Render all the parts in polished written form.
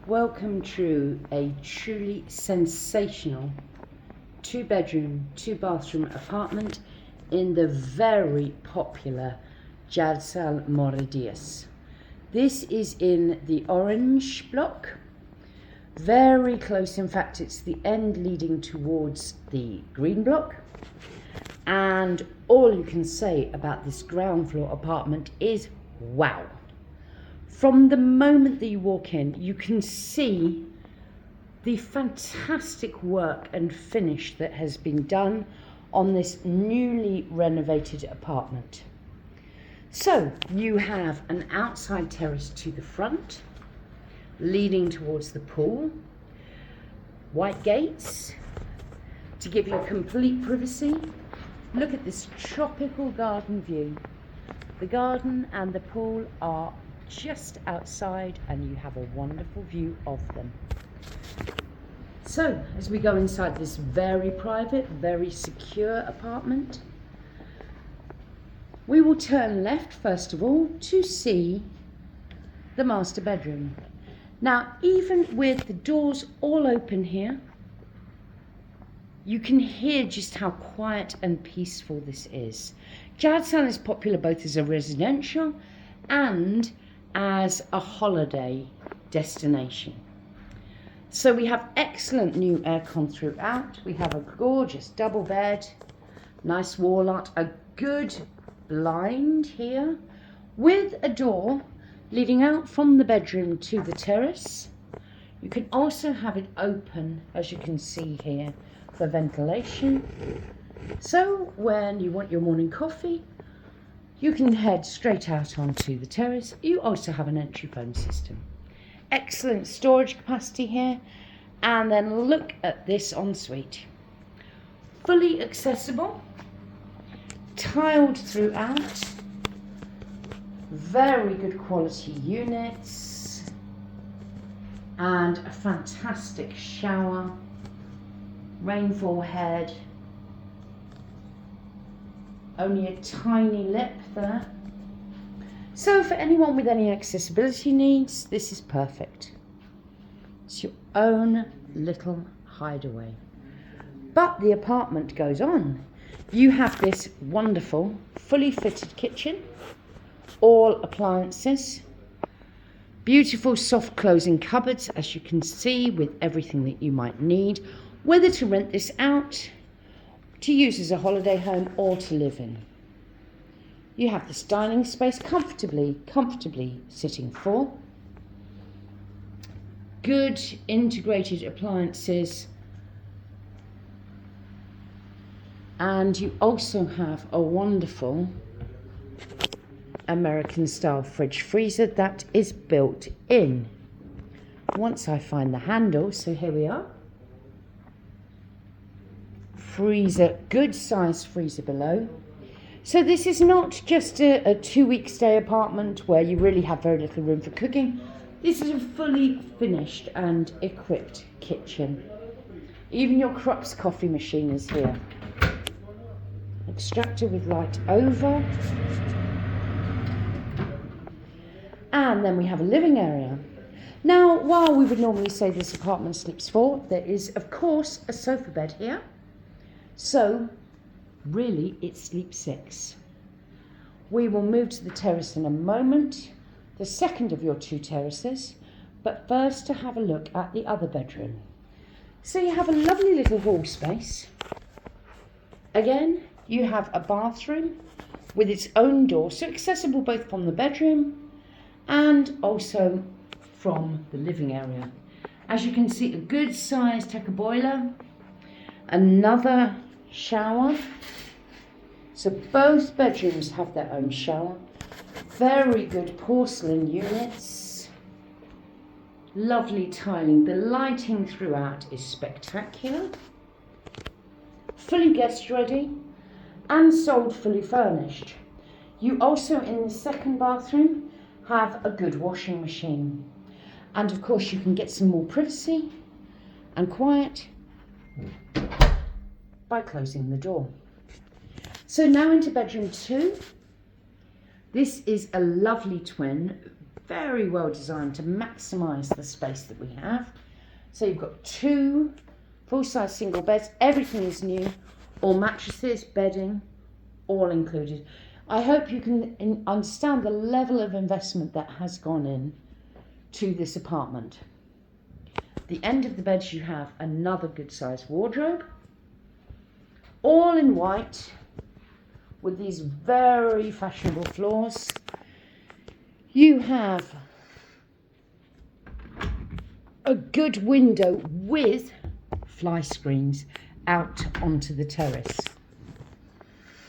Welcome to a truly sensational 2-bedroom, 2-bathroom apartment in the very popular Djadsal Moradias. This is in the orange block, very close, in fact it's the end leading towards the green block, and all you can say about this ground floor apartment is wow. From the moment that you walk in, you can see the fantastic work and finish that has been done on this newly renovated apartment. So you have an outside terrace to the front, leading towards the pool, white gates to give you complete privacy. Look at this tropical garden view. The garden and the pool are just outside and you have a wonderful view of them. So as we go inside this very private, very secure apartment, we will turn left first of all to see the master bedroom. Now, even with the doors all open here, you can hear just how quiet and peaceful this is. Djadsal is popular both as a residential and as a holiday destination. So we have excellent new aircon throughout. We have a gorgeous double bed, nice wall art, a good blind here with a door leading out from the bedroom to the terrace. You can also have it open, as you can see here, for ventilation. So when you want your morning coffee, you can head straight out onto the terrace. You also have an entry phone system. Excellent storage capacity here. And then look at this ensuite. Fully accessible, tiled throughout, very good quality units, and a fantastic shower, rainfall head, only a tiny lip there. So for anyone with any accessibility needs, this is perfect. It's your own little hideaway. But the apartment goes on. You have this wonderful, fully fitted kitchen, all appliances, beautiful soft closing cupboards, as you can see, with everything that you might need, whether to rent this out, to use as a holiday home, or to live in. You have this dining space comfortably sitting full. Good integrated appliances. And you also have a wonderful American style fridge freezer that is built in. Once I find the handle, so here we are. Freezer, good size freezer below. So this is not just a 2-week stay apartment where you really have very little room for cooking. This is a fully finished and equipped kitchen. Even your Krupp's coffee machine is here. Extractor with light over. And then we have a living area. Now, while we would normally say this apartment sleeps 4, there is of course a sofa bed here. So really it sleeps 6. We will move to the terrace in a moment, the second of your 2 terraces, but first to have a look at the other bedroom. So you have a lovely little hall space. Again, you have a bathroom with its own door, so accessible both from the bedroom and also from the living area. As you can see, a good sized Tekka boiler, another shower. So both bedrooms have their own shower. Very good porcelain units. Lovely tiling. The lighting throughout is spectacular. Fully guest ready and sold fully furnished. You also, in the second bathroom, have a good washing machine. And of course you can get some more privacy and quiet by closing the door. So now into bedroom 2. This is a lovely twin, very well designed to maximise the space that we have. So you've got 2 full-size single beds. Everything is new. All mattresses, bedding, all included. I hope you can understand the level of investment that has gone in to this apartment. At the end of the beds you have another good-sized wardrobe, all in white, with these very fashionable floors. You have a good window with fly screens out onto the terrace.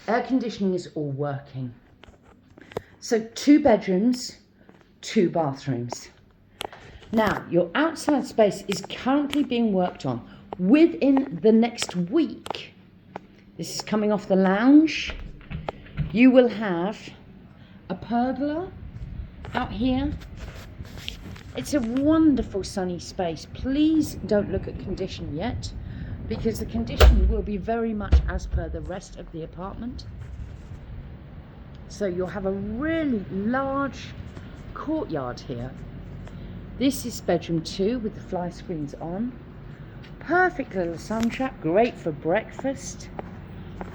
Air conditioning is all working. So 2 bedrooms, 2 bathrooms. Now, your outside space is currently being worked on. Within the next week, this is coming off the lounge, you will have a pergola out here. It's a wonderful sunny space. Please don't look at condition yet, because the condition will be very much as per the rest of the apartment. So you'll have a really large courtyard here. This is bedroom 2 with the fly screens on. Perfect little sun trap, great for breakfast,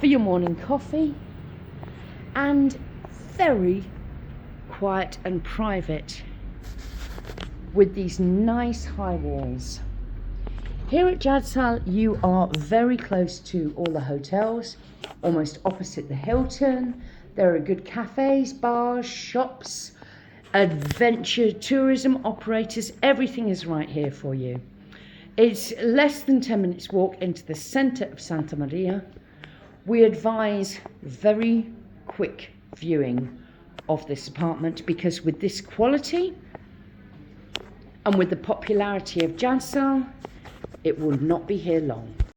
for your morning coffee, and very quiet and private with these nice high walls. Here at Djadsal, you are very close to all the hotels, almost opposite the Hilton. There are good cafes, bars, shops, adventure tourism operators. Everything is right here for you. It's less than 10 minutes walk into the centre of Santa Maria. We advise very quick viewing of this apartment, because with this quality and with the popularity of Djadsal, it will not be here long.